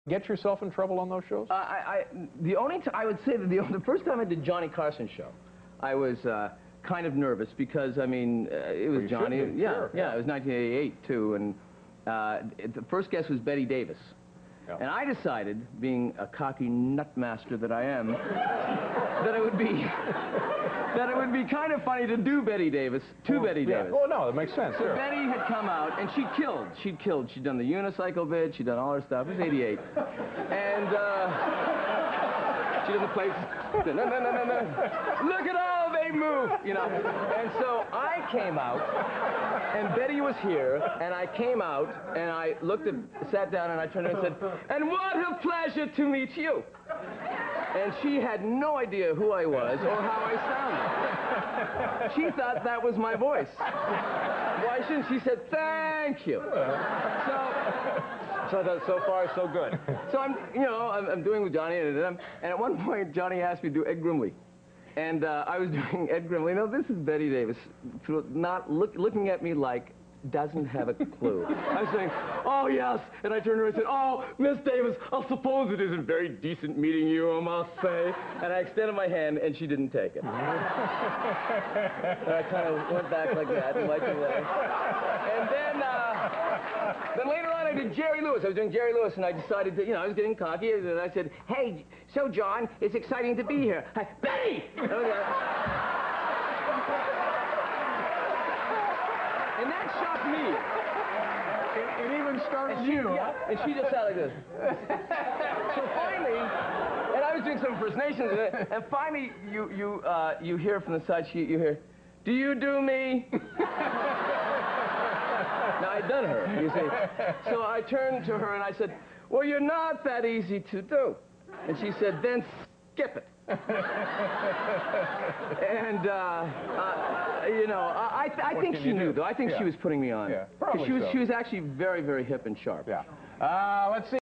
Get yourself in trouble on those shows? The only I would say that the first time I did Johnny Carson's show, I was kind of nervous because, I mean, it was Johnny. Yeah, sure, yeah, it was 1988 too, and the first guest was Bette Davis. Yeah. And I decided, being a cocky nutmaster that I am, that it would be kind of funny to do Bette Davis to Bette Davis. Oh no, that makes sense. So sure. Bette had come out and she'd killed. She'd done the unicycle bit. She'd done all her stuff. It was '88, and she did the place. No. Look at all they move, you know. And so I came out, and Bette was here, and I came out, and I sat down, and I turned to her and said, "And what a pleasure to meet you." And she had no idea who I was or how I sounded. She thought that was my voice. Why shouldn't she said, "Thank you." So that so far so good. So I'm doing with Johnny, and at one point Johnny asked me to do Ed Grimley, and I was doing Ed Grimley. Now this is Bette Davis, not looking at me like doesn't have a clue. I was saying, "Oh yes," and I turned around and said, "Oh, Miss Davis, I suppose it isn't very decent meeting you, I must say." And I extended my hand, and she didn't take it. And I kind of went back like that and wiped away. And then later on, I did Jerry Lewis. I was doing Jerry Lewis, and I decided that, I was getting cocky, and I said, "Hey, so John, it's exciting to be here." Hi, Bette! And that shocked me. It even started you. Yeah, and she just sat like this. So finally, and I was doing some impersonations, and finally you hear from the side, you hear, "Do you do me?" Now, I'd done her, you see. So I turned to her and I said, "Well, you're not that easy to do." And she said, "Then skip it." And, I think she knew, though. I think she was putting me on. Yeah, probably she was actually very, very hip and sharp. Yeah. Let's see.